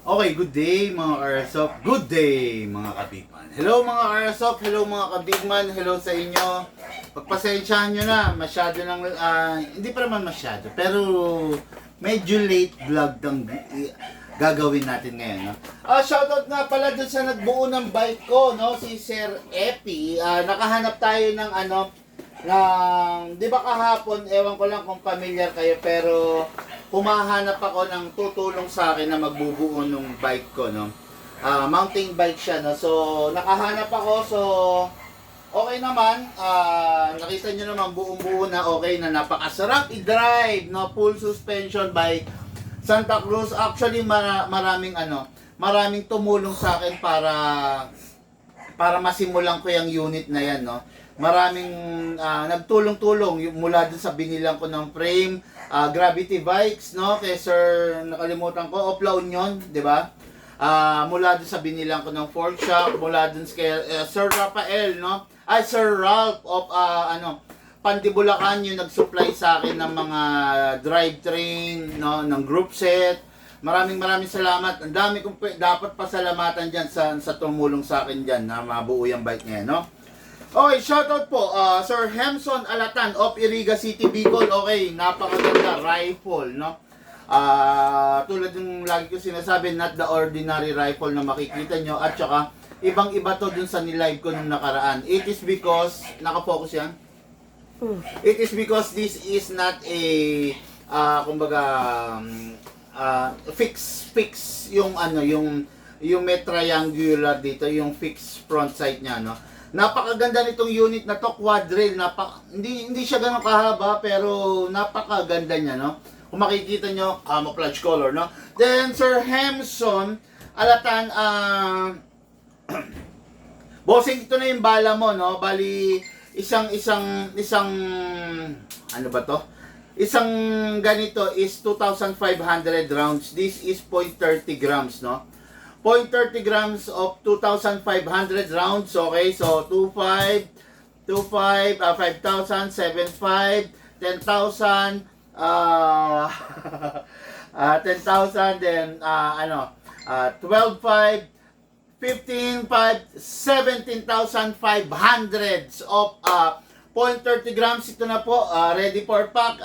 Okay, good day mga Airsoft. Good day mga kabigman. Hello mga Airsoft, hello mga kabigman, hello sa inyo. Pagpasensyahan nyo na, masyado nang, hindi pa naman masyado, pero medyo late vlog ng gagawin natin ngayon. No? Shoutout nga pala dun sa nagbuo ng bike ko, no? Si Sir Epi. Nakahanap tayo ng di ba kahapon, ewan ko lang kung familiar kayo, pero humahanap ako ng tutulong sa akin na magbubuo ng bike ko, no? Mountain bike siya, no? So, nakahanap ako, so, okay naman. Nakita nyo naman, buong-buo na, okay na, napakasarap i-drive, no? Full suspension bike. Santa Cruz, actually, maraming tumulong sa akin para masimulan ko yung unit na yan, no? Maraming nagtulong-tulong mula dun sa binilang ko ng frame, Gravity Bikes, no? Kay Sir, nakalimutan ko, Opla Union, di ba? Mula dun sa binilang ko ng fork shop, mula dun kay Sir Rafael, no? Sir Ralph of, Pandibulacan, yung nag-supply sa akin ng mga drivetrain, no? Ng group set. Maraming salamat. Ang dami kong dapat pasalamatan dyan sa tumulong sa akin dyan na mabuo yung bike niya, no? Okay, shoutout po, Sir Hemson Alatan of Iriga City, Bicol. Okay, napakaganda, rifle, no? Tulad ng lagi ko sinasabi, not the ordinary rifle na makikita nyo. At saka, ibang-iba to dun sa nilive ko nung nakaraan. It is because, nakafocus yan? It is because this is not a, fix yung yung may triangular dito, yung fixed front sight niya, no? Napakaganda nitong unit na to, quad rail. Hindi siya ganun kahaba, pero napakaganda niya, no? Kung makikita nyo, camouflage color, no? Then, Sir Hemson Alatan, bossing, ito na yung bala mo, no? Bali, isang, ano ba to? Isang ganito is 2,500 rounds. This is 0.30 grams, no? 0.30 grams of 2,500 rounds, okay? So, 5,000, 7,500, 10,000, 10,000, then, 12,500, 15,500, 17,500 of 0.30 grams. Ito na po, ready for pack,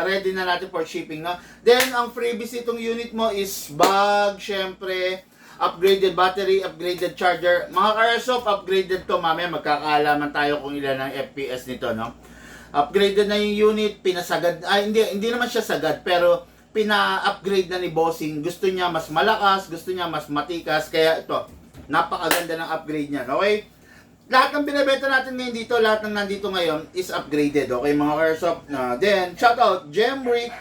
ready na natin for shipping, no? Then, ang freebies itong unit mo is bag, syempre, upgraded battery, upgraded charger. Mga Airsoft, upgraded to. Mamaya magkakaalaman tayo kung ilan ang FPS nito, no? Upgraded na yung unit, pinasagad, hindi naman siya sagad, pero pina-upgrade na ni Bossing. Gusto niya mas malakas, gusto niya mas matikas, kaya ito, napakaganda ng upgrade niya, okay? Lahat ng binibenta natin ngayon dito, lahat ng nandito ngayon is upgraded, okay mga Airsoft? Then, shoutout, Jemrick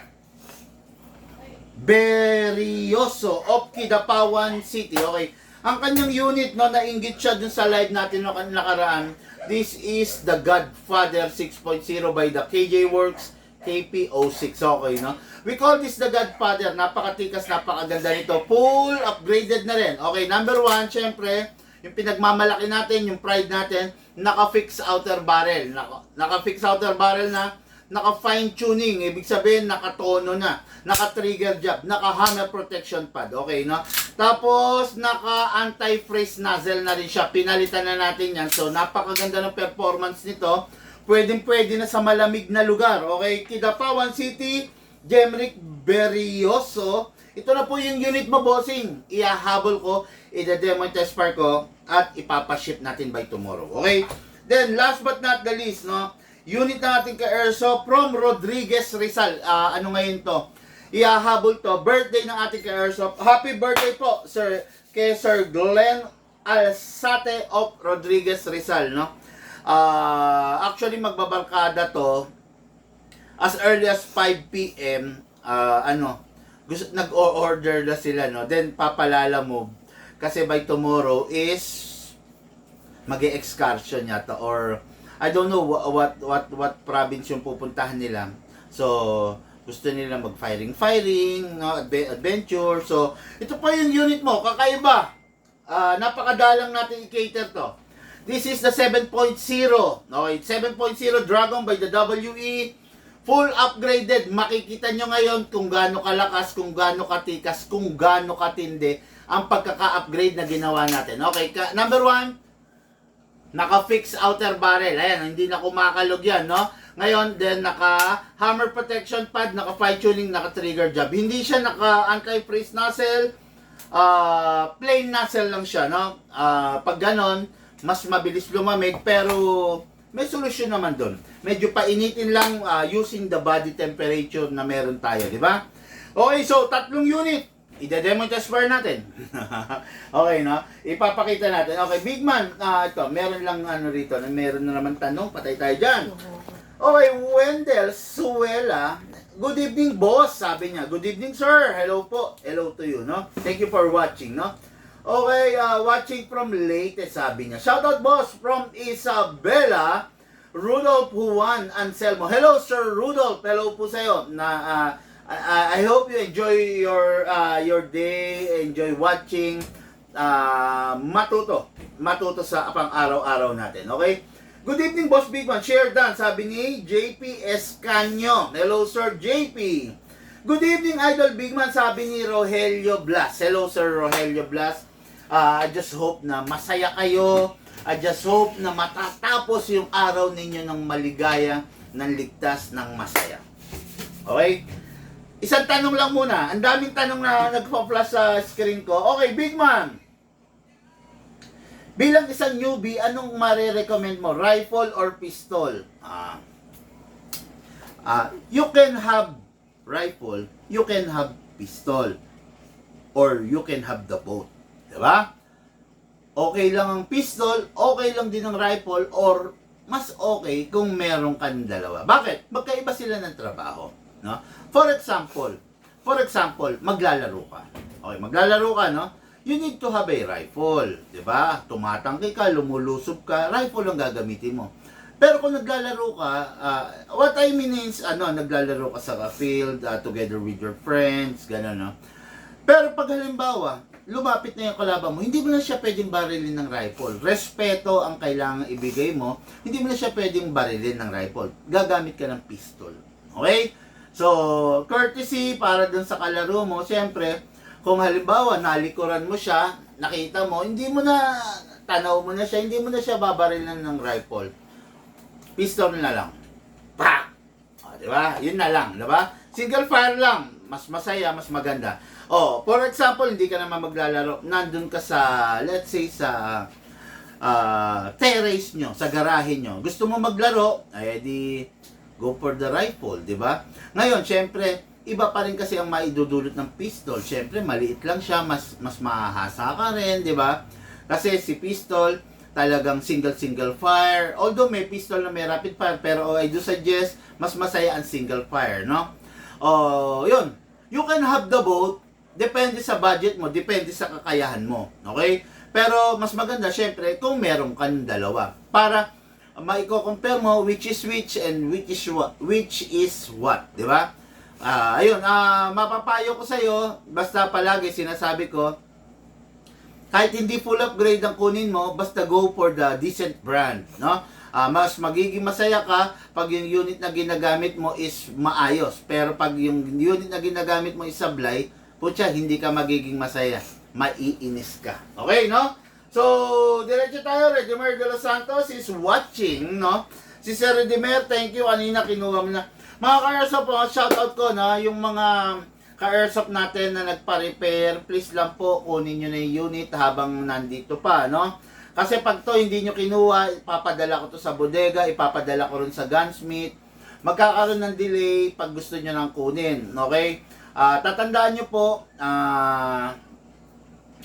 Berioso of Kidapawan City, okay? Ang kanyang unit, no, nainggit siya dun sa live natin no nakaraan. This is the Godfather 6.0 by the KJ Works KP06, okay, no? We call this the Godfather, napakatikas, napakaganda nito, full upgraded na rin. Okay, number one, syempre, yung pinagmamalaki natin, yung pride natin, naka-fix outer barrel. Naka-fix outer barrel na, naka-fine tuning, ibig sabihin naka-tono na, naka-trigger job, naka-hammer protection pad, okay, no? Tapos, naka-anti-freeze nozzle na rin siya, pinalitan na natin yan. So, napakaganda ng performance nito. Pwedeng-pwede na sa malamig na lugar, okay? Kidapawan City, Jemrick Berioso. Ito na po yung unit mo, Bossing. Ihahabol ko, ida-demo test park ko, at ipapaship natin by tomorrow. Okay? Then, last but not the least, no? Unit na natin ka Airsoft from Rodriguez Rizal. Ano ngayon to? Ihahabol to. Birthday ng ating ka Airsoft. Happy birthday po, sir, kay Sir Glenn Alsate of Rodriguez Rizal, no? Actually, magbabarkada to as early as 5 p.m. Nag-order na sila, no? Then, papalala mo. Kasi by tomorrow is mag-e-excursion yata, or I don't know what province yung pupuntahan nila. So, gusto nila mag-firing, no? Adventure. So, ito pa yung unit mo. Kakaiba. Napakadalang natin i-cater to. This is the 7.0. Okay, 7.0 Dragon by the WE. Full upgraded. Makikita nyo ngayon kung gaano kalakas, kung gaano katikas, kung gaano katindi ang pagkaka-upgrade na ginawa natin. Okay, number 1, naka-fix outer barrel. Ayan, hindi na kumakalog yan, no? Ngayon, then naka-hammer protection pad, naka-fine tuning, naka-trigger job. Hindi siya naka-anti-freeze nozzle, plain nozzle lang siya, no? Pag ganon, mas mabilis lumamig, pero may solusyon naman doon. Medyo painitin lang using the body temperature na meron tayo, di ba? Okay, so 3 unit. Ide-demo test fire natin. Okay, no? Ipapakita natin. Okay, big man, ito, meron lang rito, meron na naman tanong, patay tayo dyan. Okay, Wendell Suela. Good evening, boss, sabi niya. Good evening, sir. Hello po. Hello to you, no? Thank you for watching, no? Okay, watching from Leyte, sabi niya. Shoutout, boss, from Isabela, Rudolph Juan Anselmo. Hello, Sir Rudolph. Hello po sa'yo. I hope you enjoy your day, enjoy watching, matuto sa pang araw-araw natin, okay? Good evening, Boss Big Man. Share done, sabi ni JP Escanio. Hello, Sir JP. Good evening, Idol Big Man, sabi ni Rogelio Blas. Hello, Sir Rogelio Blas. I just hope na masaya kayo. I just hope na matatapos yung araw ninyo ng maligaya, ng ligtas, ng masaya. Okay? Isang tanong lang muna. Ang daming tanong na nagpa-flash sa screen ko. Okay, Big Man. Bilang isang newbie, anong marirecommend mo? Rifle or pistol? You can have rifle, you can have pistol, or you can have the both. Diba? Okay lang ang pistol, okay lang din ang rifle, or mas okay kung meron kang dalawa. Bakit? Magkaiba sila ng trabaho. No? For example, maglalaro ka. Okay, maglalaro ka, no? You need to have a rifle, 'di ba? Tumatangki ka, lumulusob ka, rifle ang gagamitin mo. Pero kung naglalaro ka, what I mean is, naglalaro ka sa field, together with your friends, gano'n, no? Pero pag halimbawa, lumapit na yung kalaban mo, hindi mo na siya pwedeng barilin ng rifle. Respeto ang kailangan ibigay mo, hindi mo na siya pwedeng barilin ng rifle. Gagamit ka ng pistol. Okay? So, courtesy para dun sa kalaro mo, siyempre, kung halimbawa, nalikuran mo siya, nakita mo, hindi mo na, tanaw mo na siya, hindi mo na siya babarilan ng rifle. Pistol na lang. Pak! Diba? Yun na lang, diba? Single fire lang. Mas masaya, mas maganda. For example, hindi ka naman maglalaro. Nandun ka sa, let's say, sa terrace nyo, sa garahe nyo. Gusto mo maglaro, ay di go for the rifle, di ba? Ngayon, syempre, iba pa rin kasi ang maidudulot ng pistol. Syempre, maliit lang siya, mas mahahasa ka rin, di ba? Kasi si pistol, talagang single fire. Although may pistol na may rapid fire, pero I do suggest, mas masaya ang single fire, no? Yun. You can have the both. Depende sa budget mo, depende sa kakayahan mo. Okay? Pero mas maganda, syempre, kung meron kang dalawa. Para maiko-compare mo which is which and which is what. Di ba? Ayun, mapapayo ko sa'yo, basta palagi sinasabi ko, kahit hindi full upgrade ang kunin mo, basta go for the decent brand, no? Mas magiging masaya ka pag yung unit na ginagamit mo is maayos. Pero pag yung unit na ginagamit mo is sablay, putya, hindi ka magiging masaya. Maiinis ka. Okay, no? So, diretso tayo. Redimer de los Santos is watching, no? Si Sir Redimer, thank you. Kanina kinuha mo na. Mga ka-airsoft po, shoutout ko na yung mga ka-airsoft natin na nagpa-repair. Please lang po, kunin nyo na yung unit habang nandito pa, no? Kasi pag to hindi nyo kinuha, ipapadala ko to sa bodega, ipapadala ko rin sa gunsmith. Magkakaroon ng delay pag gusto nyo nang kunin. Okay? Tatandaan nyo po,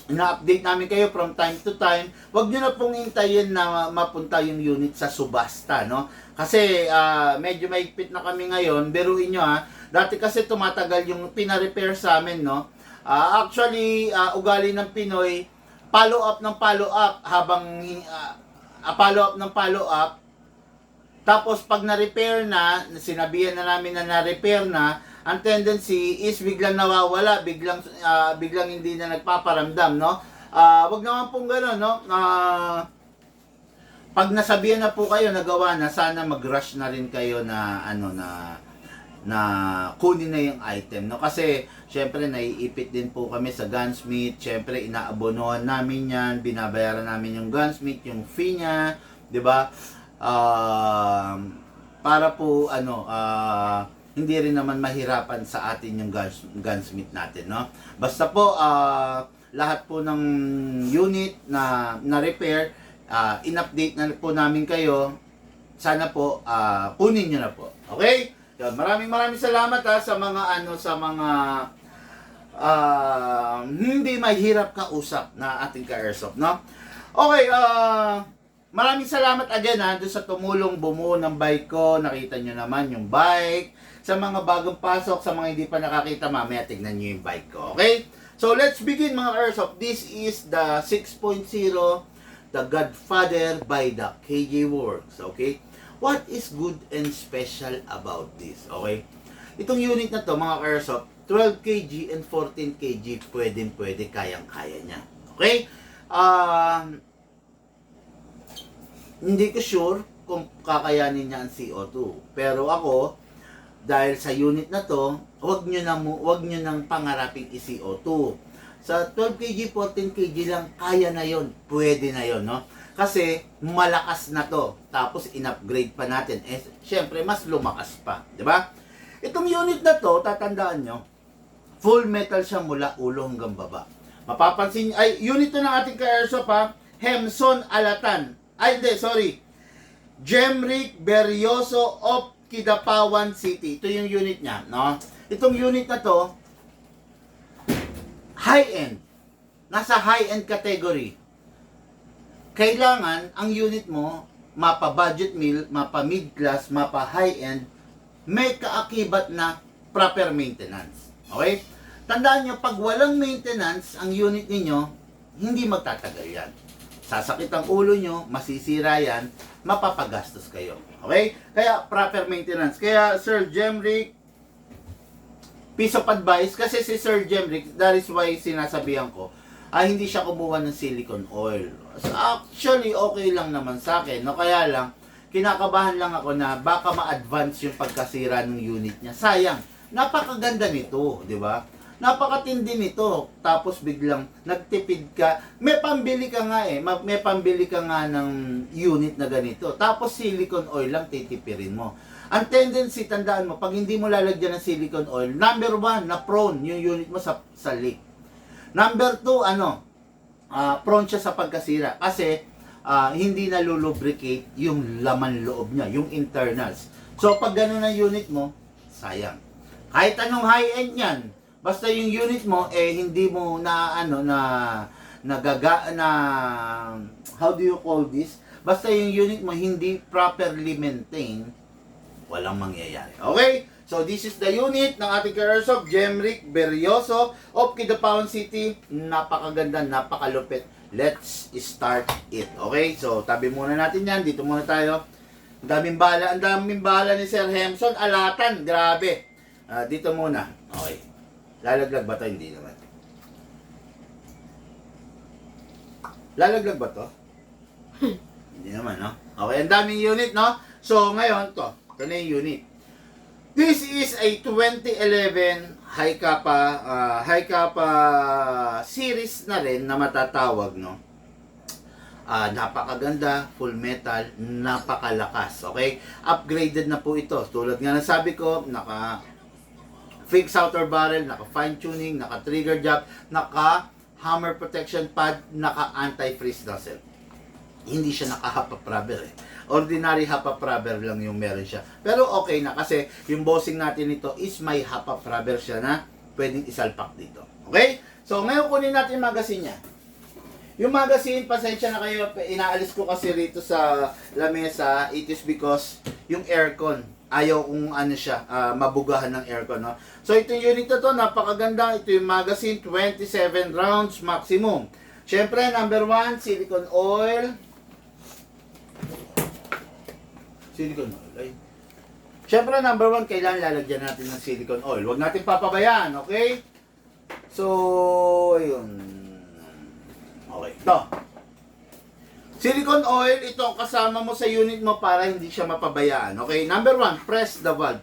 na-update namin kayo from time to time. Huwag nyo na pong hintayin na mapunta yung unit sa subasta, no? Kasi medyo maigpit na kami ngayon. Biruin nyo dati kasi tumatagal yung pina-repair sa amin, no? Actually, ugali ng Pinoy, follow up ng follow up habang follow up ng follow up. Tapos pag na-repair na, sinabihan na namin na na-repair na, ang tendency is biglang nawawala, biglang hindi na nagpaparamdam, no? Wag naman pong gano'n, no? Pag nasabihan na po kayo, nagawa na, sana mag-rush na rin kayo na na kunin na yung item, no? Kasi syempre naiipit din po kami sa gunsmith. Syempre inaabonohan namin 'yan, binabayaran namin yung gunsmith, yung fee niya, 'di ba? Para po hindi rin naman mahirapan sa atin yung gunsmith natin, no? Basta po lahat po ng unit na repair, in-update na po namin kayo. Sana po kunin niyo na po. Okay? Yan, maraming salamat sa mga hindi mahirap kausap na ating ka-airsoft, no? Okay, maraming salamat again doon sa tumulong bumuo ng bike ko. Nakita nyo naman yung bike. Sa mga bagong pasok, sa mga hindi pa nakakita, mamaya tignan nyo yung bike ko. Okay? So let's begin mga airsoft. This is the 6.0, the Godfather by the KJ Works. Okay? What is good and special about this? Okay? Itong unit na to mga airsoft, 12 kg and 14 kg, pwede, kayang-kaya niya. Okay? Hindi ko sure kung kakayanin niya ang CO2. Pero ako, dahil sa unit na to, wag nyo nang pangaraping i-CO2. Sa 12 kg, 14 kg lang, kaya na yon, pwede na yon, no? Kasi malakas na to. Tapos in-upgrade pa natin. Syempre mas lumakas pa, 'di ba? Itong unit na to, tatandaan nyo, full metal siya mula ulo hanggang baba. Mapapansin unit to ng ating ka-airsoft Hemson Alatan. Jemrick Berioso of Kidapawan City. Ito yung unit niya, no? Itong unit na to, high-end. Nasa high-end category. Kailangan ang unit mo, mapa budget meal, mapa mid-class, mapa high-end, may kaakibat na proper maintenance. Okay? Tandaan nyo, pag walang maintenance, ang unit ninyo, hindi magtatagal yan. Sasakit ang ulo nyo, masisira yan, mapapagastos kayo. Okay? Kaya proper maintenance. Kaya Sir Jemrick, piece of advice, kasi si Sir Jemrick, that is why sinasabihan ko, hindi siya kumuha ng silicone oil. So, actually, okay lang naman sa akin. No? Kaya lang, kinakabahan lang ako na baka ma-advance yung pagkasira ng unit niya. Sayang, napakaganda nito, di ba? Napakatindi nito. Tapos biglang nagtipid ka. May pambili ka nga may pambili ka nga ng unit na ganito. Tapos silicone oil lang titipirin mo. Ang tendency, tandaan mo, pag hindi mo lalagyan ng silicone oil, number 1, na prone yung unit mo sa leak. Number 2, prone siya sa pagkasira kasi hindi na lulubricate yung laman loob niya, yung internals. So pag gano'n ang unit mo, sayang. Kahit anong high-end yan, basta yung unit mo hindi mo how do you call this? Basta yung unit mo hindi properly maintained, walang mangyayari. Okay? So, this is the unit ng ating ka-airsoft, Jemrick Berioso of Kidapawan City. Napakaganda, napakalupit. Let's start it. Okay? So, tabi muna natin yan. Dito muna tayo. Ang daming bala ni Sir Hemson Alatan. Grabe. Dito muna. Okay. Lalaglag ba ito? Hindi naman. Lalaglag ba ito? Hindi naman, no? Okay, ang daming unit, no? So, ngayon, ito na yung unit. This is a 2011 high kappa series na rin na matatawag, no? Napakaganda, full metal, napakalakas, okay? Upgraded na po ito. Tulad nga ng sabi ko, naka fixed outer barrel, naka fine tuning, naka trigger job, naka hammer protection pad, naka anti-freeze nozzle. Hindi siya naka half rubber Ordinary half rubber lang yung meron siya. Pero okay na kasi yung bossing natin nito is may half rubber siya na pwedeng isalpak dito. Okay? So ngayon kunin natin yung magazine niya. Yung magazine, pasensya na kayo, inaalis ko kasi rito sa lamesa. It is because yung aircon, ayaw kung mabugahan ng aircon, no? So itong unit na to, napakaganda. Ito yung magazine, 27 rounds maximum. Syempre, number 1, silicone oil. Syempre, number 1, kailangan lalagyan natin ng silicone oil. Huwag natin papabayaan, okay? So, ayun. Okay, ito. Silicone oil, ito ang kasama mo sa unit mo para hindi siya mapabayaan. Okay, number 1, press the valve.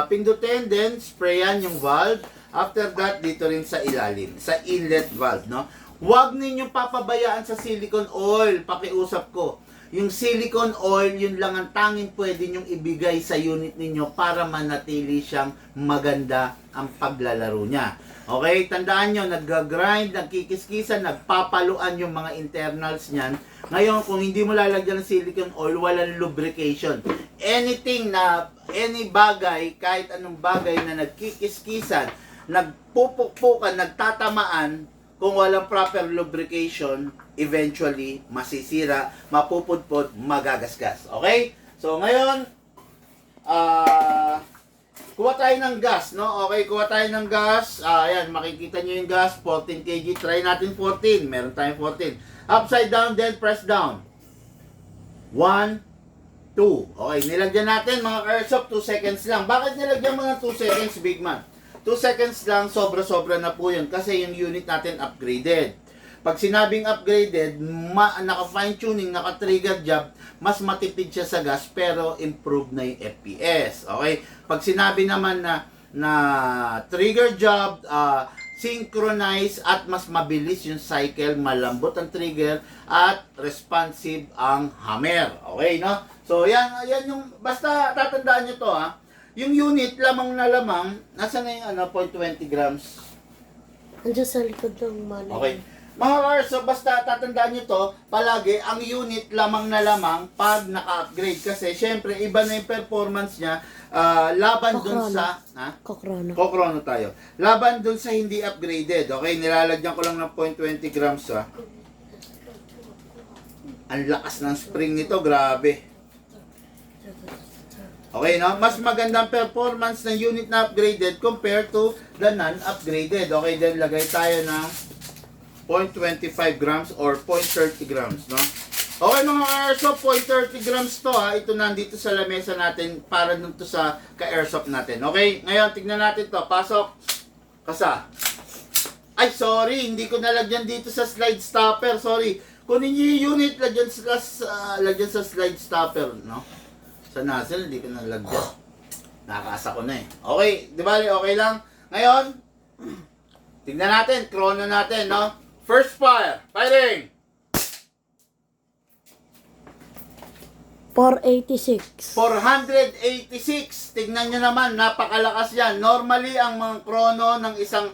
Pindutin, then sprayan yung valve. After that, dito rin sa ilalim, sa inlet valve, no? Huwag ninyong papabayaan sa silicone oil, pakiusap ko. Yung silicone oil, yun lang ang tanging pwede nyong ibigay sa unit ninyo para manatili siyang maganda ang paglalaro niya. Okay, tandaan nyo, nag-grind, nagkikiskisan, nagpapaluan yung mga internals niyan. Ngayon, kung hindi mo lalagyan ng silicone oil, walang lubrication. Anything na, any bagay, kahit anong bagay na nagkikiskisan, nagpupukpukan, nagtatamaan, kung walang proper lubrication, eventually, masisira, mapupudpod, magagasgas. Okay? So, ngayon, kuha tayo ng gas, no? Okay, kuha tayo ng gas. Ayan, makikita nyo yung gas, 14 kg. Try natin 14. Meron tayong 14. Upside down, then press down. 1, 2. Okay, nilagyan natin, mga airsoft, 2 seconds lang. Bakit nilagyan mo ng 2 seconds, big man? 2 seconds lang, sobra-sobra na po yun. Kasi yung unit natin upgraded. Pag sinabing upgraded, naka-fine tuning, naka-trigger job, mas matipid siya sa gas, pero improve na yung FPS. Okay? Pag sinabi naman na trigger job, synchronize at mas mabilis yung cycle, malambot ang trigger, at responsive ang hammer. Okay, no? So, yan yung, basta tatandaan nyo to, ha? Yung unit, lamang na lamang, nasa na yung 0.20 grams? Andiyan sa likod ng mali. Okay. Mga cars, so basta tatandaan nyo to, palagi, ang unit lamang na lamang pag naka-upgrade. Kasi, syempre, iba na yung performance niya, laban dun sa... Ha? Kokrono. Kokrono tayo. Laban dun sa hindi upgraded. Okay, nilalagyan ko lang ng 0.20 grams, ha. Ang lakas ng spring nito, grabe. Okay, no? Mas magandang performance ng unit na upgraded compared to the non-upgraded. Okay, then lagay tayo ng 0.25 grams or 0.30 grams, no? Okay, mga airsoft, 0.30 grams to, ha. Ito nandito sa lamesa natin para dun to sa ka-airsoft natin. Okay, ngayon, tignan natin to. Pasok. Kasa. Ay, sorry, hindi ko nalagyan dito sa slide stopper. Sorry. Kunin niyo yung unit, lagyan sa slide stopper, no? Sa nozzle, hindi ko nalagyan. Nakakasa ko na eh. Okay, di ba? Okay lang. Ngayon, tignan natin, chrono natin, no? First fire, firing! 486. 486. Tignan nyo naman, napakalakas yan. Normally, ang mga chrono ng isang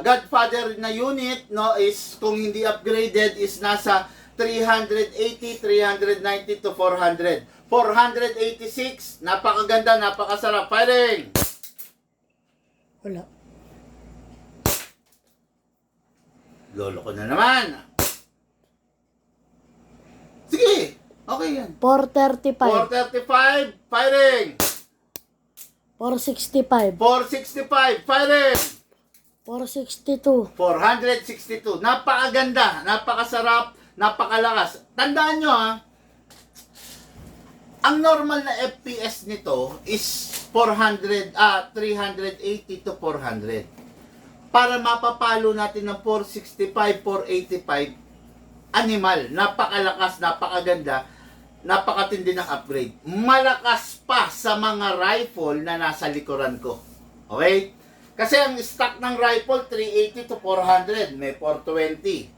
Godfather na unit, no, is kung hindi upgraded, is nasa 380, 390 to 400. 486, napakaganda, napakasarap. Firing! Wala. Lolo ko na naman. Sige, okay yan. 435. 435, firing! 465. 465, firing! 462. 462. Napakaganda, napakasarap, napakalakas. Tandaan nyo, ha, ang normal na FPS nito is 380 to 400. Para mapapalo natin ng 465, 485, animal, napakalakas, napakaganda, napakatindi ng upgrade. Malakas pa sa mga rifle na nasa likuran ko. Okay? Kasi ang stock ng rifle, 380 to 400. May 420.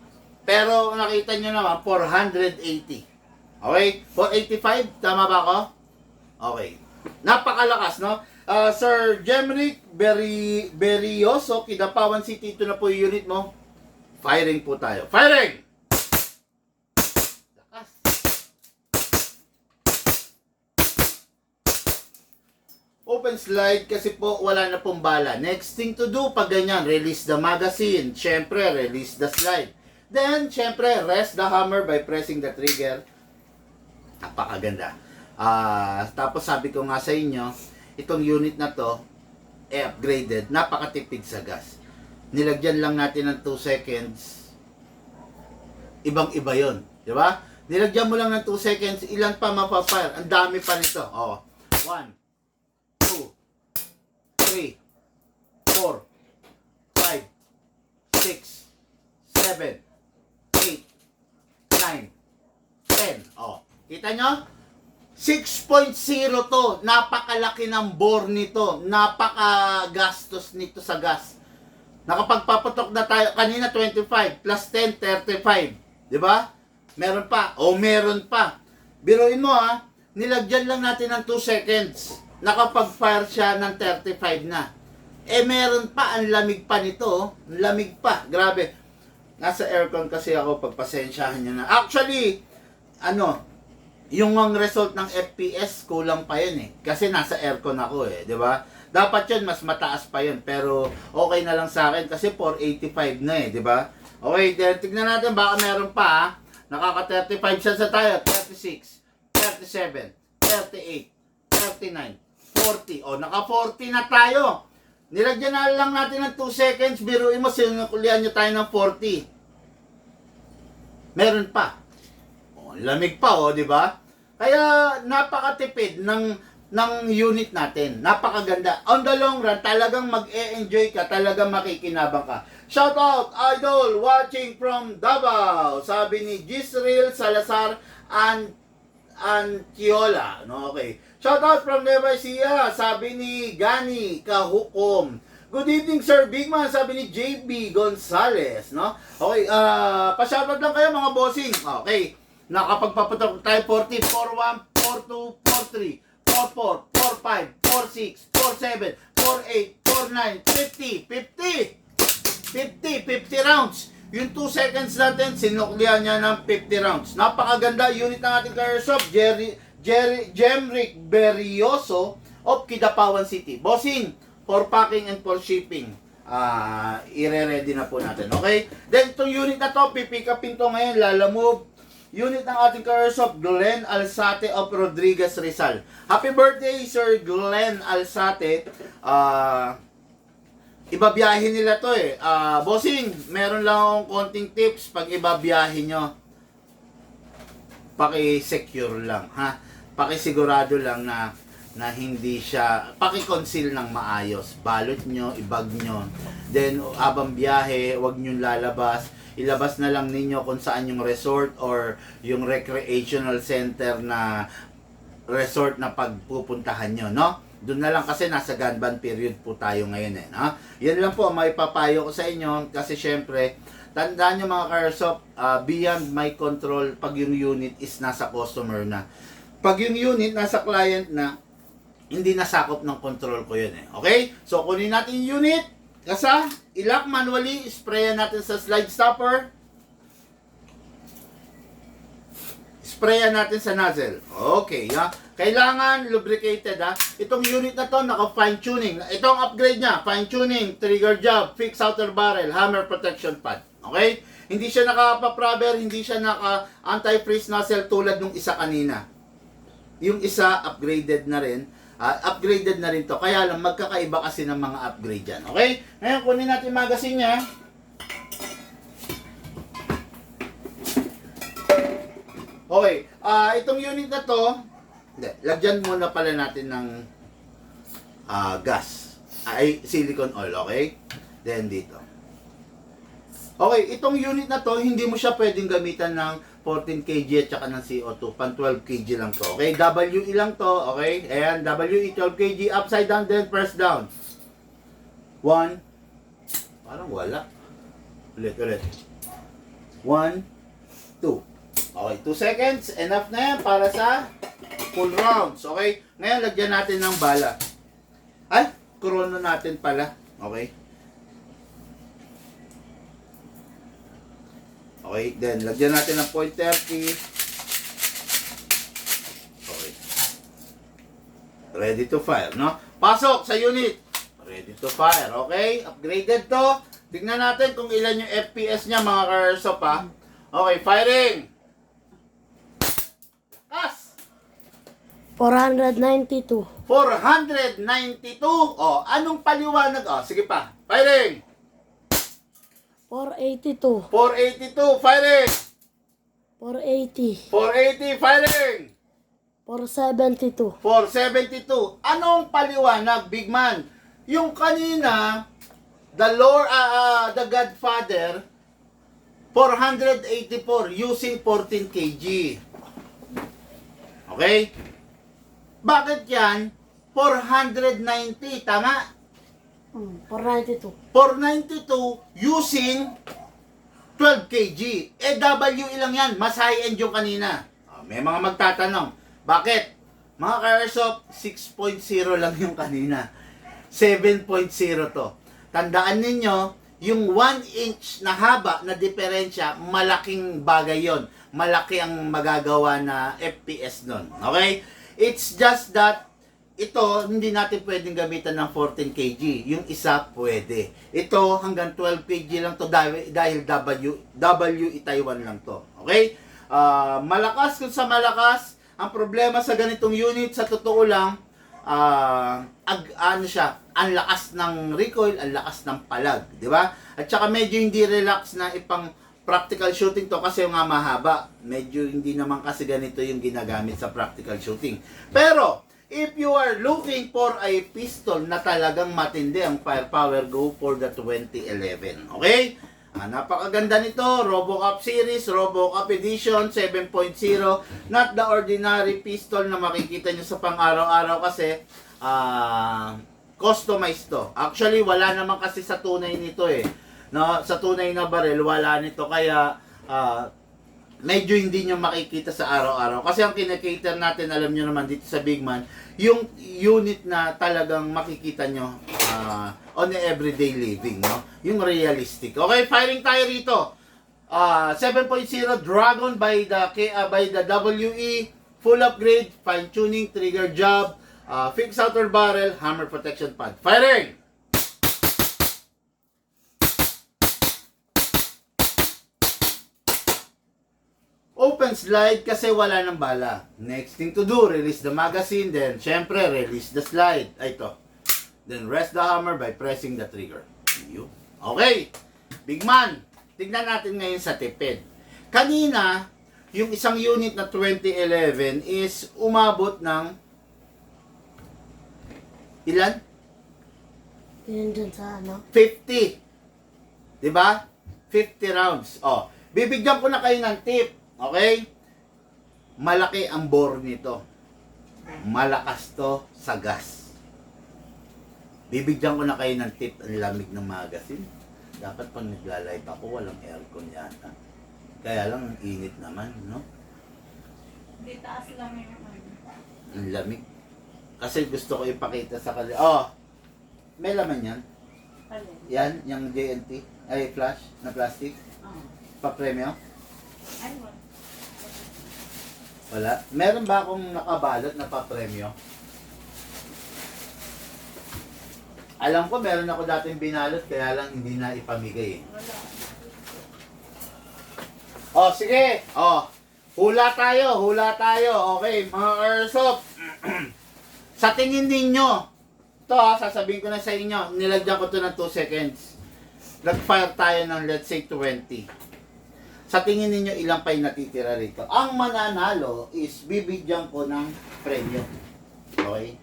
Pero nakita nyo naman, 480. Okay? 485, tama ba ako? Okay. Napakalakas, no? Sir Jemrick Berioso, Kidapawan City, ito na po yung unit mo. Firing po tayo. Firing! Lakas. Open slide kasi po wala na pong bala. Next thing to do, pag ganyan, release the magazine. Siyempre, release the slide. Then, siyempre, rest the hammer by pressing the trigger. Napakaganda. Tapos sabi ko nga sa inyo, itong unit na to, upgraded, napakatipid sa gas. Nilagyan lang natin ng 2 seconds. Ibang-iba yon, di ba? Nilagyan mo lang ng 2 seconds, ilan pa mapapire? Ang dami pa nito. Oh. 1, 2, 3, 4, 5, 6, 7, 8, 9, 10. Oh. Kita nyo? 6.0 to. Napakalaki ng bore nito. Napakagastos nito sa gas. Nakapagpapatok na tayo. Kanina 25 plus 10, 35. Di ba? Meron pa. O meron pa. Biruin mo ha. Nilagyan lang natin ng 2 seconds. Nakapag-fire siya ng 35 na. Meron pa. Ang lamig pa nito. Ang lamig pa. Grabe. Nasa aircon kasi ako. Pagpasensyahan nyo na. Actually, yung ang result ng FPS, kulang pa yun eh. Kasi nasa aircon ako eh, di ba? Dapat yun, mas mataas pa yun. Pero okay na lang sa akin kasi 485 na eh, di ba? Okay, then tignan natin, baka meron pa ha. Nakaka-35 siya sa tayo. 36, 37, 38, 39, 40. O, naka-40 na tayo. Nilagyan na lang natin ng 2 seconds. Biruin mo, sinukulian nyo tayo ng 40. Meron pa. Lamig pa di ba? Kaya napakatipid ng unit natin. Napakaganda. On the long run, talagang mag-e-enjoy ka, talagang makikinabang ka. Shout out, idol, watching from Davao. Sabi ni Gisril Salazar Antiola. No, okay. Shout out from Nueva Ecija. Sabi ni Gani Kahukom. Good evening, Sir Bigman. Sabi ni JB Gonzales, no? Okay, pa-shoutout lang kayo mga bossing. Okay. Nakapagpapatok tayo 40, 41, 42, 43, 44, 45, 46, 47, 48, 49, 50, 50 rounds. Yung 2 seconds natin, sinuklian niya ng 50 rounds. Napakaganda unit ng ating airsoft, Jemrick Berrioso of Kidapawan City. Bossing, for packing and for shipping. Ire-ready na po natin, okay? Then, itong unit na to, pipick upin to ngayon, lalamove. Unit ng ating airsoft, Glenn Alsate of Rodriguez Rizal. Happy birthday, Sir Glenn Alsate. Ibabiyahin nila to eh. Bossing, meron lang akong konting tips pag ibabiyahin nyo. Paki-secure lang, ha? Paki-sigurado lang na hindi siya, paki-conceal ng maayos. Balot nyo, ibag nyo. Then, habang biyahe, huwag nyo lalabas. Ilabas na lang ninyo kung saan yung resort or yung recreational center na resort na pagpupuntahan nyo, no? Doon na lang kasi nasa gun ban period po tayo ngayon eh, no? Yan lang po ang maipapayo ko sa inyo kasi syempre, tandaan nyo mga airsoft, beyond my control pag yung unit is nasa customer na. Pag yung unit nasa client na, hindi nasakop ng control ko yun eh. Okay? So, kunin natin yung unit. Kasa, ilock manually, sprayan natin sa slide stopper. Sprayan natin sa nozzle. Okay, ha? Kailangan lubricated, ha? Itong unit na to, naka-fine tuning. Itong upgrade niya, fine tuning, trigger job, fixed outer barrel, hammer protection pad. Okay? Hindi siya naka-rubber, hindi siya naka-anti-freeze nozzle tulad nung isa kanina. Yung isa, upgraded na rin. Upgraded na rin to. Kaya lang, magkakaiba kasi ng mga upgrade yan. Okay? Ngayon, kunin natin yung magazine niya. Okay. Itong unit na to, lagyan muna pala natin ng gas. Silicone oil. Okay? Then, dito. Okay. Itong unit na to, hindi mo siya pwedeng gamitan ng 14 kg at saka ng CO2. Pan 12 kg lang to. Okay? WE lang to. Okay? Ayan. WE 12 kg. Upside down, then press down. 1. Parang wala. Ulit. 1, 2. Okay. 2 seconds. Enough na yan para sa full rounds. Okay? Ngayon, lagyan natin ng bala. Ay, chrono natin pala. Okay? Okay, then lagyan natin ng .30. Okay. Ready to fire, no? Pasok sa unit. Ready to fire, okay? Upgraded to. Tignan natin kung ilan yung FPS niya, mga airsoft, ha? Okay, firing. Lakas. 492. 492. Oh, anong paliwanag? Oh, sige pa. Firing. 482. 482, firing! 480. 480, firing! 472. 472. Anong paliwanag, big man? Yung kanina, the Godfather, 484 using 14 kg. Okay? Bakit yan? 490, tama? 492. 492 using 12 kg. Eh, WE lang yan. Mas high-end yung kanina. May mga magtatanong, bakit? Mga ka-airsoft, 6.0 lang yung kanina. 7.0 to. Tandaan ninyo, yung 1 inch na haba na diferensya, malaking bagay yon. Malaki ang magagawa na FPS nun. Okay? It's just that ito, hindi natin pwedeng gamitan ng 14 kg. Yung isa, pwede. Ito, hanggang 12 kg lang to dahil WE Taiwan lang to. Okay? Malakas kung sa malakas. Ang problema sa ganitong unit, sa totoo lang, ano siya, ang lakas ng recoil, ang lakas ng palag. Di ba? At saka medyo hindi relax na ipang practical shooting to kasi nga mahaba. Medyo hindi naman kasi ganito yung ginagamit sa practical shooting. Pero, if you are looking for a pistol na talagang matindi ang firepower, go for the 2011. Okay? Napakaganda nito. RoboCop series, RoboCop edition 7.0. Not the ordinary pistol na makikita nyo sa pang-araw-araw kasi customized to. Actually, wala naman kasi sa tunay nito eh. No, sa tunay na baril, wala nito. Kaya, medyo hindi nyo makikita sa araw-araw. Kasi ang kinakater natin, alam nyo naman dito sa Big Man, yung unit na talagang makikita nyo on the everyday living, no? Yung realistic. Okay, firing tayo rito. 7.0 Dragon by the WE, full upgrade, fine tuning, trigger job, fixed outer barrel, hammer protection pad. Firing! Open slide kasi wala ng bala. Next thing to do, release the magazine, then syempre release the slide. Ay, ito. Then rest the hammer by pressing the trigger. Okay, Big Man, tignan natin ngayon sa tipid. Kanina, yung isang unit na 2011 is umabot ng ilan? Yun dun sa ano. 50. Diba? 50 rounds. Oh, bibigyan ko na kayo ng tip. Okay? Malaki ang bore nito. Malakas to sa gas. Bibigyan ko na kayo ng tip. Ang lamig ng magazine. Dapat pag nagla-live ako, walang aircon yata. Kaya lang, ang init naman, no? Hindi, taas lang yung Ang lamig. Kasi gusto ko ipakita sa kanila. Oh! May laman yan. Alin? Yan, yung JNT. Ay, flash na plastic. Oo. Pa-premyo. Ay, wala. Wala. Meron ba akong nakabalot na pa-premyo? Alam ko meron ako dating binalot kaya lang hindi na ipamigay. Wala. Oh, sige. Oh. Hula tayo, hula tayo. Okay, mga airsoft. Sa tingin ninyo, ito sasabihin ko na sa inyo, nilagyan ko to ng 2 seconds. Nag-fire tayo ng let's say 20. Sa tingin ninyo, ilang pa yung natitira rito? Ang mananalo is bibigyan ko ng premyo. Okay?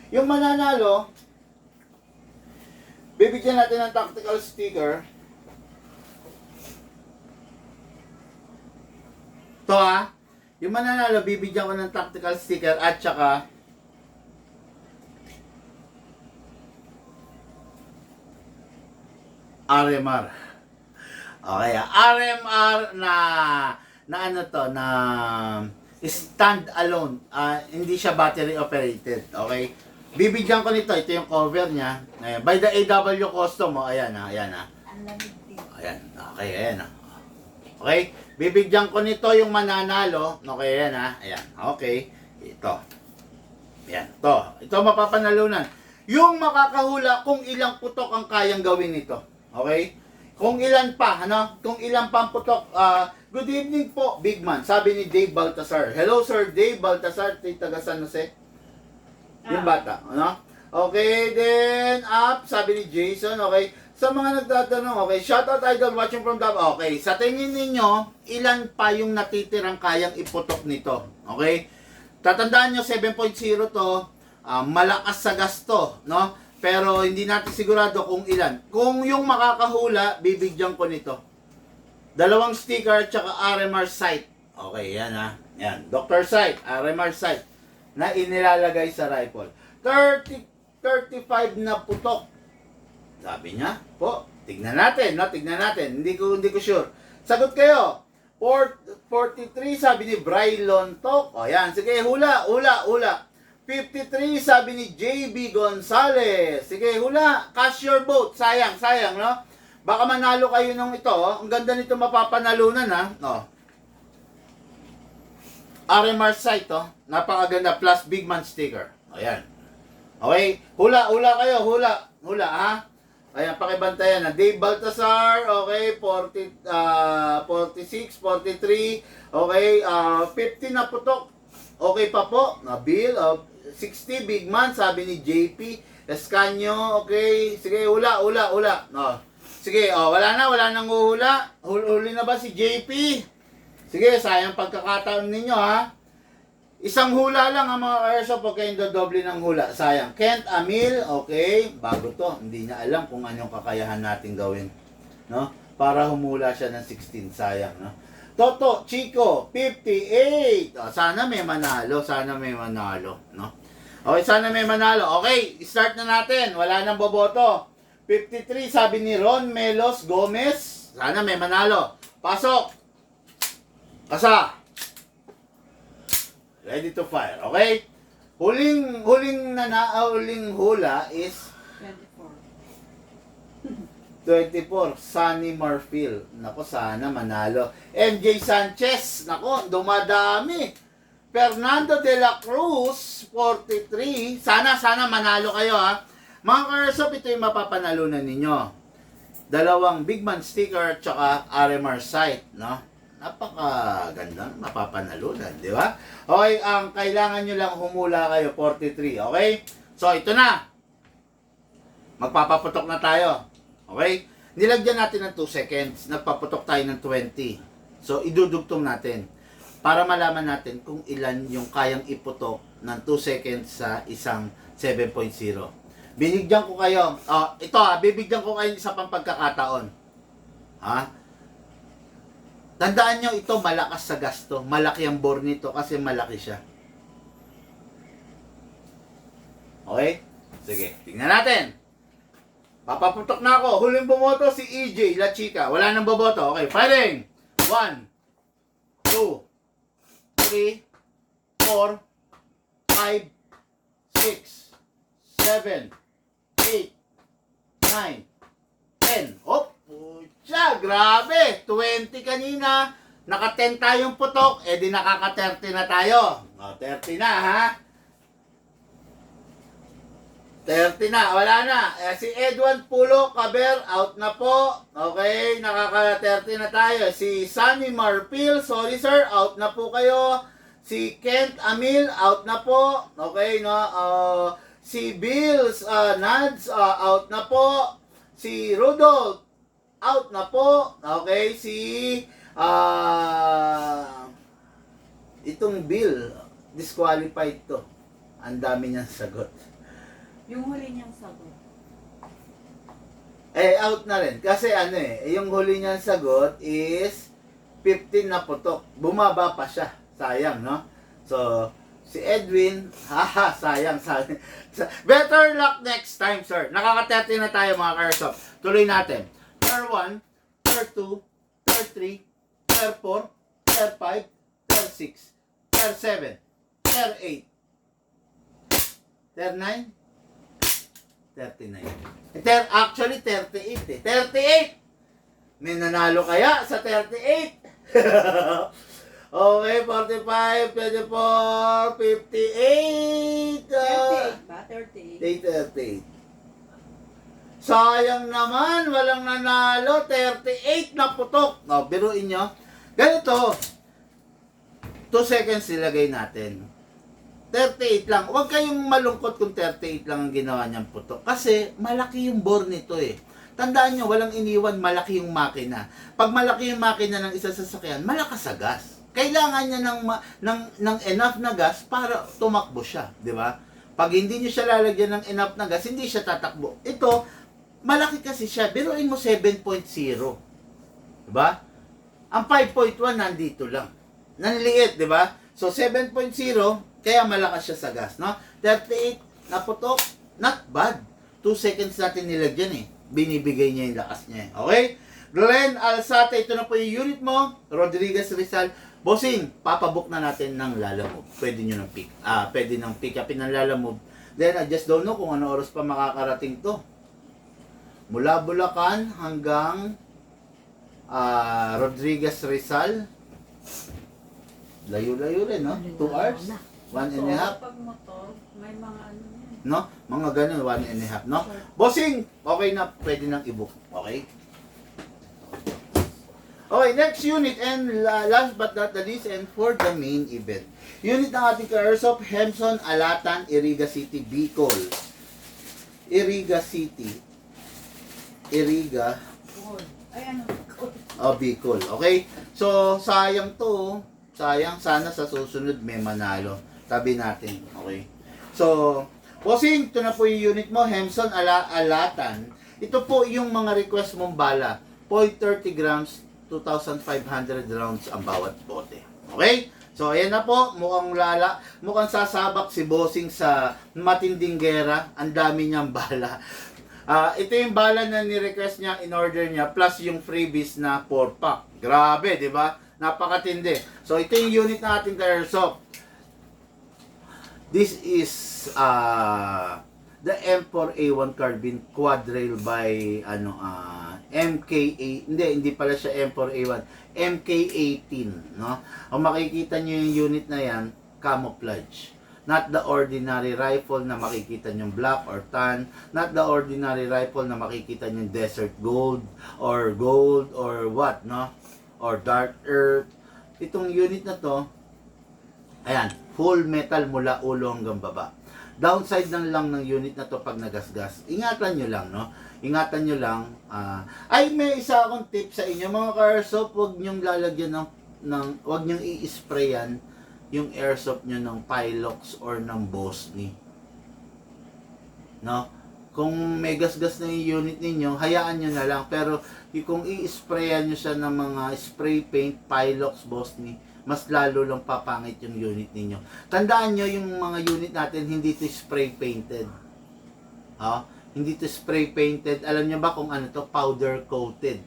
Yung mananalo, bibigyan natin ng tactical sticker. Ito yung mananalo, bibigyan ko ng tactical sticker at saka RMR. Okay, RMR na ano to, na stand alone. Hindi siya battery operated. Okay? Bibigyan ko nito. Ito yung cover niya. Ayan. By the AW Custom. Ayan ayan Ang lamig din. Ayan. Okay, ayan Okay? Bibigyan ko nito yung mananalo. Okay, ayan Ayan. Okay. Ito. Ayan. Ito mapapanalunan. Yung makakahula kung ilang putok ang kayang gawin nito. Okay? Kung ilan pa, Kung ilan pa ang putok. Good evening po, Big Man. Sabi ni Dave Baltasar. Hello, Sir Dave Baltasar. Taga San Jose. Yung bata, Okay, then up, sabi ni Jason, okay. Sa mga nagtatanong, okay, shoutout idol watching from Davao. Okay, sa tingin ninyo, ilan pa yung natitirang kayang iputok nito? Okay? Tatandaan nyo, 7.0 to, malakas sa gasto, no? Pero hindi natin sigurado kung ilan. Kung yung makakahula, bibigyan ko nito. 2 sticker, tsaka RMR sight. Okay, yan Yan, Dr. Sight, RMR sight. na inilalagay sa rifle. 35 na putok. Sabi niya, po, tignan natin, no? Tignan natin. Hindi ko sure. Sagot kayo. 43 sabi ni Brylon Tok. O yan, sige, hula. 53 sabi ni JB Gonzales. Sige, hula. Cash your vote. Sayang, no? Baka manalo kayo nung ito. Oh. Ang ganda nito mapapanalunan, ha? Oh. RMR site, oh. Napakaganda. Plus Big Man sticker. Ayan. Okay. Hula kayo. Hula, ha? Ayan, pakibantayan na. Dave Baltasar, okay, 46, 43, okay, 50 na putok. Okay pa po. Bill, 60, Big Man, sabi ni JP. Escanio, okay. Sige, hula. No. Sige, wala nang uhula. Huli na ba si JP? Sige, sayang pagkakataon ninyo, ha? Isang hula lang ang mga airsoft, huwag kayong dodoble ng hula. Sayang. Kent Amil, okay. Bago to. Hindi niya alam kung anong kakayahan natin gawin. No? Para humula siya ng 16. Sayang, no? Toto, Chico, 58. Sana may manalo. No? Okay, sana may manalo. Okay, start na natin. Wala nang boboto. 53, sabi ni Ron Melos Gomez. Sana may manalo. Pasok. Kasa. Ready to fire, okay? Huling hula is 24, Sunny Marfil. Nako, sana manalo. MJ Sanchez, nako, dumadami. Fernando de la Cruz, 43. Sana manalo kayo, ha. Mga ka-airsoft, ito yung mapapanalunan ninyo. 2 Big Man sticker, tsaka RMR sight, no? Napakaganda, mapapanalunan, di ba? Okay, ang kailangan nyo lang humula kayo, 43, okay? So, ito na. Magpapaputok na tayo. Okay? Nilagyan natin ng 2 seconds. Nagpaputok tayo ng 20. So, idudugtong natin. Para malaman natin kung ilan yung kayang iputok ng 2 seconds sa isang 7.0. Binigyan ko kayo. Bibigyan ko kayo isa pang pagkakataon. Ha? Tandaan nyo, ito malakas sa gasto. Malaki ang bore nito kasi malaki siya. Okay? Sige, tingnan natin. Papaputok na ako. Huling bumoto si EJ La Chica. Wala nang boboto. Okay, firing. 1, 2, 3, 4, 5, 6, 7, 8, 9, 10. Op! Pucha, grabe! 20 kanina. Naka-10 tayong putok. Di nakaka-30 na tayo. 30 na, ha? 30 na, wala na. Si Edwin Pulo Caber, out na po. Okay, nakaka-30 na tayo. Si Sunny Marfil, sorry sir, out na po kayo. Si Kent Amil, out na po. Okay, no? Si Bills Nads, out na po. Si Rudolph, out na po. Okay, si itong Bill, disqualified to. Ang dami niyang sagot. Yung huli niyang sagot. Out na rin. Kasi yung huli niyang sagot is 15 na putok. Bumaba pa siya. Sayang, no? So, si Edwin, sayang. Better luck next time, sir. Nakaka-30 na tayo, mga ka-airsoft. Tuloy natin. Tier 1, Tier 2, Tier 3, Tier 4, Tier 5, Tier 6, Tier 7, Tier 8, Tier 9, 39. Actually, 38 eh. 38! May nanalo kaya sa 38? Okay, 45, 24, 58. 38 ba? 38. 38. Sayang naman, walang nanalo. 38 na putok. Biruin nyo. Ganito. 2 seconds ilagay natin. 38 lang. Huwag kayong malungkot kung 38 lang ang ginawa niyang putok. Kasi malaki yung bore nito eh. Tandaan nyo, walang iniwan, malaki yung makina. Pag malaki yung makina ng isa sa sasakyan, malakas sa gas. Kailangan niya ng enough na gas para tumakbo siya. Di ba? Pag hindi niyo siya lalagyan ng enough na gas, hindi siya tatakbo. Ito, malaki kasi siya. Biruin mo 7.0. Di ba? Ang 5.1 nandito lang. Nanliit, di ba? So 7.0, Kaya malakas siya sa gas, no? 38 naputok, not bad. 2 seconds natin nilagyan eh. Binibigay niya yung lakas niya. Okay? Glenn Alzate, ito na po yung unit mo. Rodriguez Rizal. Bossing, papabook na natin ng Lalamove. Pwede nyo ng pwede nang pick upin ng Lalamove. Then, I just don't know kung ano oras pa makakarating to. Mula Bulacan hanggang Rodriguez Rizal. Layo-layo rin, no? 2 hours? 1 and a half? Pag motor, may mga ano yan. No? Mga ganun, 1 and a half, no? Bossing, okay na, pwede nang i-book. Okay? Okay, next unit and last but not the least and for the main event. Unit ng ating ka-airsoft, Hemson, Alatan, Iriga City, Bicol. Iriga City. Iriga. Ay, ano? Bicol. Okay? So, sayang to. Sayang, sana sa susunod may manalo. Tabi natin. Okay? So, bossing, ito na po yung unit mo, Hemson, Alatan. Ito po yung mga request mong bala. 0.30 grams, 2,500 rounds ang bawat bote. Okay? So, ayan na po. Mukhang sasabak si bossing sa matinding gera. Ang dami niyang bala. Ito yung bala na ni-request niya, in-order niya, plus yung freebies na 4-pack. Grabe, di ba? Napakatindi. So, ito yung unit na ating ka-airsoft. This is the M4A1 carbine quad rail by MK8. Hindi pala siya M4A1. MK18, no? Ang makikita niyo yung unit na yan, camouflage. Not the ordinary rifle na makikita nyo black or tan. Not the ordinary rifle na makikita nyo desert gold or what, no? Or dark earth. Itong unit na to, ayan, full metal mula ulo hanggang baba. Downside lang ng unit na to pag nagasgas. Ingatan nyo lang, no? Ingatan nyo lang. May isa akong tip sa inyo, mga ka-airsoft, huwag nyong lalagyan huwag nyong i-sprayan yung airsoft nyo ng Pilox or ng Bosny. No? Kung may gasgas na yung unit ninyo, hayaan nyo na lang. Pero kung i-sprayan nyo siya ng mga spray paint, Pilox, Bosny, mas lalo lang papangit yung unit ninyo. Tandaan nyo yung mga unit natin, hindi to spray painted. Hindi to spray painted. Alam nyo ba kung ano to? Powder coated.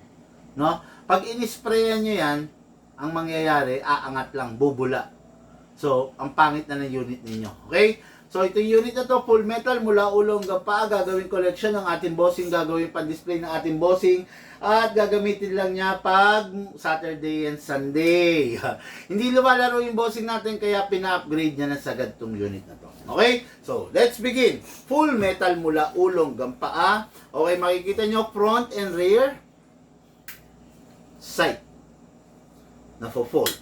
No? Pag in-sprayan nyo yan, ang mangyayari, aangat lang, bubula. So, ang pangit na ng unit ninyo. Okay? So, ito yung unit na to, full metal, mula ulo hanggang paa, gagawin collection ng ating bossing, gagawin pan-display ng ating bossing, at gagamitin lang niya pag Saturday and Sunday. Hindi lumalaro yung bossing natin, kaya pina-upgrade niya na sagad tong unit na to. Okay? So, let's begin. Full metal mula ulo hanggang paa. Okay, makikita nyo, front and rear, sight. Nafo-fold.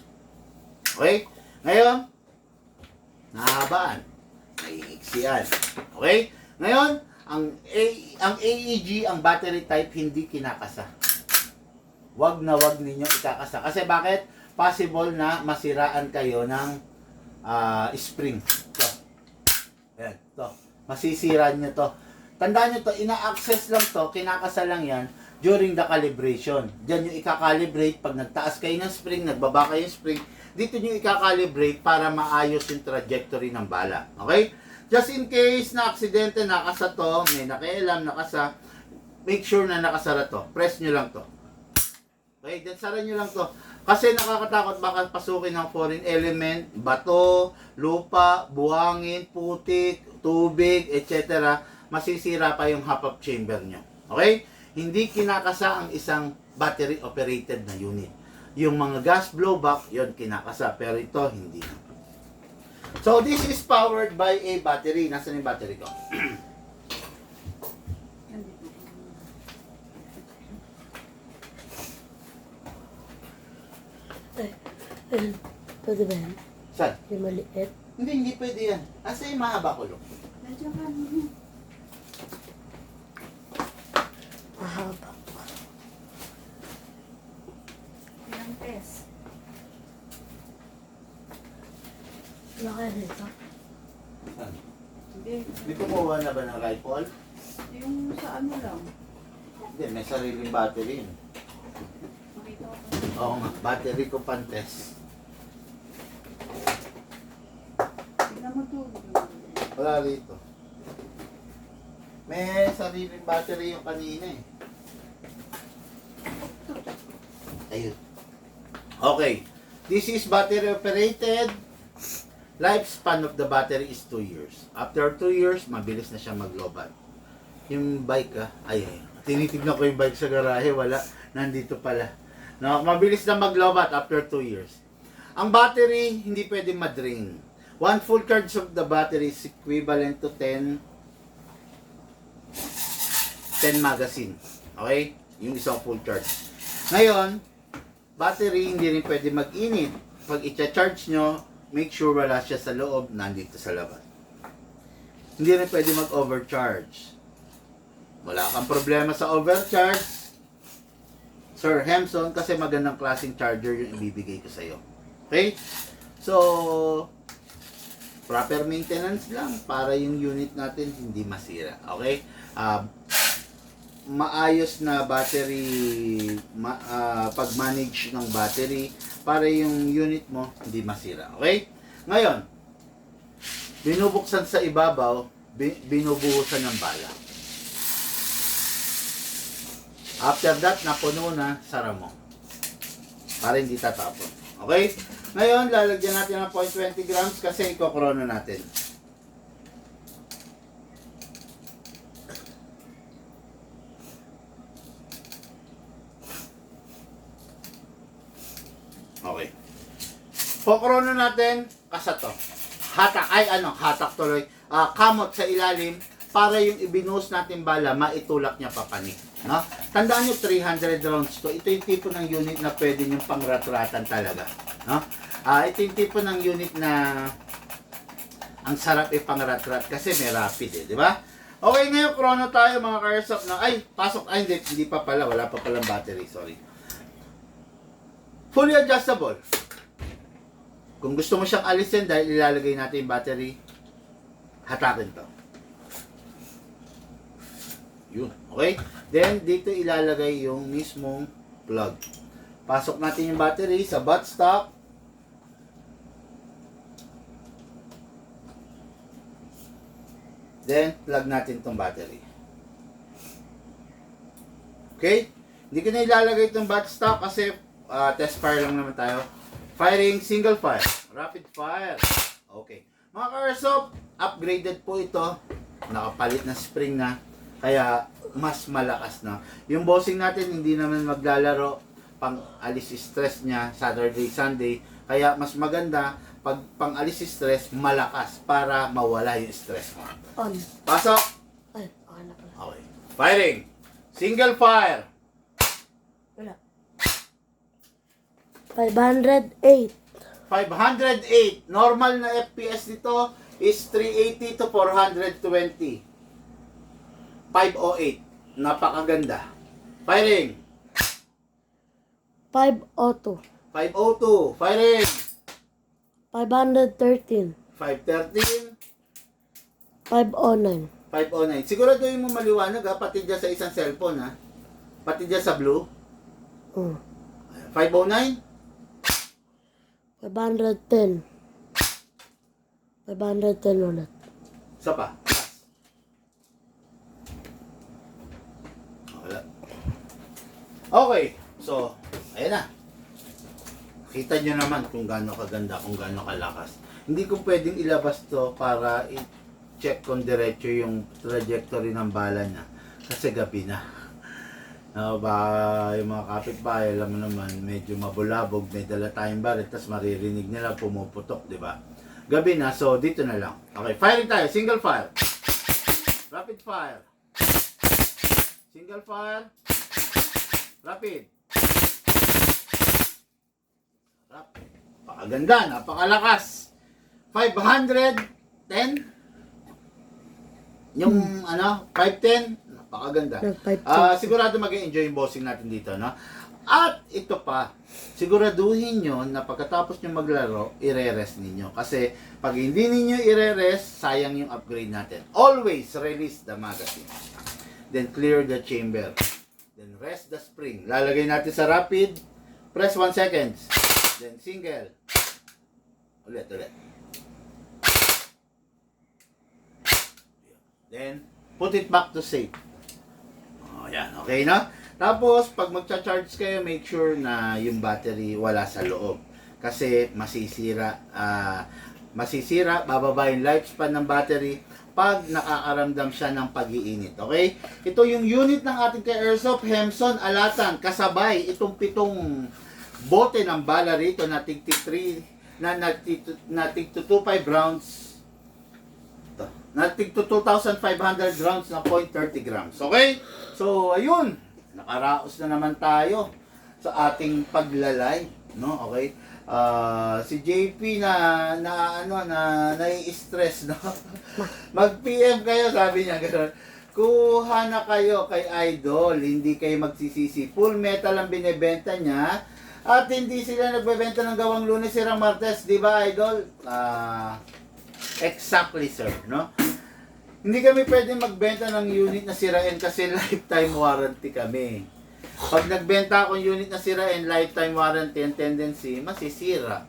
Okay? Ngayon, nahabaan. Naiiksian. Okay? Ngayon, ang AEG, ang battery type, hindi kinakasa. Wag na wag ninyo ikakasa. Kasi bakit? Possible na masiraan kayo ng spring. Ito. Ayan, ito. Masisira nyo to. Tandaan nyo to, ina-access lang to, kinakasa lang yan during the calibration. Diyan yung ikakalibrate pag nagtaas kayo ng spring, nagbaba kayo ng spring, dito nyo ikakalibrate para maayos yung trajectory ng bala. Okay? Just in case na aksidente, nakasa to, may nakialam, nakasa, make sure na nakasara to. Press nyo lang to. Okay? Then sara nyo lang to. Kasi nakakatakot baka pasukin ng foreign element, bato, lupa, buhangin, putik, tubig, etc. Masisira pa yung hop-up chamber nyo. Okay? Hindi kinakasa ang isang battery operated na unit. Yung mga gas blowback, yon kinakasa. Pero ito, hindi na. So, this is powered by a battery. Nasaan yung battery ko? Pwede ba yan? Saan? Yung maliit? Hindi pwede yan. Asa yung mahaba ko, Lo? Nandiyan ka. Mahaba. Ilang test? Wala kaya dito? Saan? Hindi. May kumuha na ba ng rifle? Yung sa ano lang. Hindi, may sariling battery yun. Makita ko. Oo nga, battery ko pan-test. Tignan mo Wala rito. May sariling battery yung kanina eh. Ayun. Okay. This is battery operated. Lifespan of the battery is 2 years. After 2 years, mabilis na siya mag-lobat. Yung bike tinitignan ko yung bike sa garahe, wala. Nandito pala. No, mabilis na mag-lobat after 2 years. Ang battery, hindi pwedeng ma-drain. One full charge of the battery is equivalent to 10 magazine. Okay? Yung isang full charge. Ngayon, battery hindi rin pwede mag-init. Pag i-charge nyo, make sure wala siya sa loob, nandito sa labas. Hindi rin pwede mag-overcharge. Wala kang problema sa overcharge, Sir Hemson, kasi magandang klaseng charger yung ibibigay ko sa iyo. Okay? So, proper maintenance lang para yung unit natin hindi masira. Okay? Maayos na battery, pag-manage ng battery para yung unit mo hindi masira. Okay? Ngayon, binubuksan sa ibabaw, binubuhusan ng bala. After that, napuno na, sara mo. Para hindi tatapon. Okay? Ngayon, lalagyan natin ng 0.20 grams kasi ikokrono natin. Okay. Pokrono natin, kasato. Hatak tuloy. Kamot sa ilalim para yung ibinuhos natin bala, maitulak niya papanik. No? Tandaan nyo, 300 rounds to. Ito yung tipo ng unit na pwede nyo pangratratan talaga. No? Ito yung tipo ng unit na ang sarap ipangratrat kasi may rapid di ba? Okay, ngayon chrono tayo mga Carsop na, pasok, hindi pa pala, wala pa palang battery, sorry. Fully adjustable. Kung gusto mo siyang alisin dahil ilalagay natin yung battery, hatakin to. Yun, okay? Then, dito ilalagay yung mismong plug. Pasok natin yung battery sa buttstock. Then, plug natin tong battery. Okay? Hindi ko na ilalagay itong buttstock kasi test fire lang naman tayo. Firing single fire. Rapid fire. Okay. Mga Carsop, upgraded po ito. Nakapalit na spring na. Kaya, mas malakas na. Yung bossing natin, hindi naman maglalaro. Pang alis stress niya, Saturday, Sunday. Kaya, mas maganda, pag pang alis stress, malakas para mawala yung stress mo. On. Pasok! Ay, okay na pala. Okay. Firing. Single fire. Wala. 508. 508. Normal na FPS nito is 380 to 420. 508. Napakaganda. Firing. 502. 502. Firing. 513. 513. 509. 509. Siguraduhin mo maliwanag pati dyan sa isang cellphone Pati dyan sa blue. 509. 510. 510 ulit. Isa pa. Wala. Okay. So, ayan na. Kita nyo naman kung gaano kaganda, kung gaano kalakas. Hindi ko pwedeng ilabas to para i-check kung diretso yung trajectory ng bala niya. Kasi gabi na. Yung mga kapitbahay, alam mo naman, medyo mabulabog, may dala tayong barit, tapos maririnig nila pumuputok, di ba? Gabi na, so dito na lang. Okay, firing tayo. Single fire. Rapid fire. Single fire. Rapid. Napakaganda, napakalakas. 510. Yung 510. Napakaganda. Sigurado mag-enjoy yung bossing natin dito, no? At ito pa, siguraduhin nyo na pagkatapos nyo maglaro, i-re-rest ninyo. Kasi pag hindi ninyo i-re-rest, sayang yung upgrade natin. Always release the magazine. Then clear the chamber. Then rest the spring. Lalagay natin sa rapid. Press 1 seconds. Then single. Ulit. Then, put it back to safe. Oh, yan. Okay na? Tapos, pag magcha-charge kayo, make sure na yung battery wala sa loob. Kasi masisira, bababa yung lifespan ng battery pag nakakaramdam siya ng pag-iinit. Okay? Ito yung unit ng ating ka-airsoft, Hemson Alatan. Kasabay itong 7 bote ng bala rito na tig 3 na tig 25 rounds. Na tig 2,500 rounds na 0.30 grams. Okay? So, ayun. Nakaraos na naman tayo sa ating paglalay. No? Okay? Si JP nai-stress, no? Mag-PM kayo, sabi niya gano'n. Kuha na kayo kay Idol, hindi kayo magsisisi. Full metal ang binebenta niya. At hindi sila nagbebenta ng gawang Lunes, Sirang Martes, di ba, Idol? Exactly, sir, no? Hindi kami pwede magbenta ng unit na sirain kasi lifetime warranty kami. Pag nagbenta akong unit na sirain, lifetime warranty, ang tendency, masisira.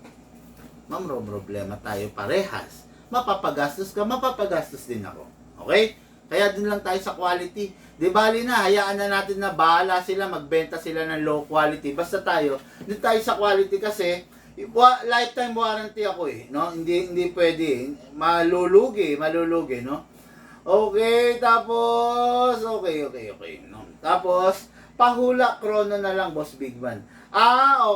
Ma'am, problema tayo parehas. Mapapagastos ka, mapapagastos din ako. Okay? Kaya dun lang tayo sa quality. Di bali na, hayaan na natin na bahala sila, magbenta sila ng low quality. Basta tayo, dun tayo sa quality kasi, lifetime warranty ako eh, no? Hindi pwede, malulugi, no? Okay, tapos, okay, no? Tapos, pahula chrono na lang, Boss Bigman.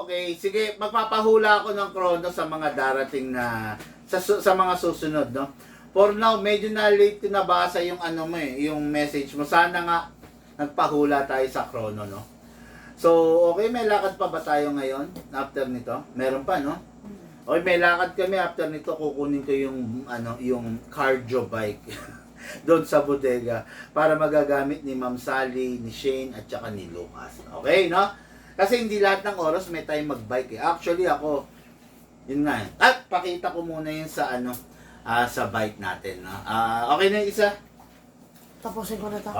Okay. Sige, magpapahula ako ng chrono sa mga darating na, sa mga susunod, no? For now, medyo na late ko nabasa yung yung message mo. Sana nga, nagpahula tayo sa chrono, no? So, okay, may lakad pa ba tayo ngayon after nito? Meron pa, no? Okay, may lakad kami after nito. Kukunin ko yung yung cardio bike doon sa bodega para magagamit ni Ma'am Sally, ni Shane at saka ni Lucas. Okay, no? Kasi hindi lahat ng oras may time magbike eh. Actually ako, yun nga. At pakita ko muna yun sa sa bike natin, no? Okay na yung isa? Tapusin ko na to.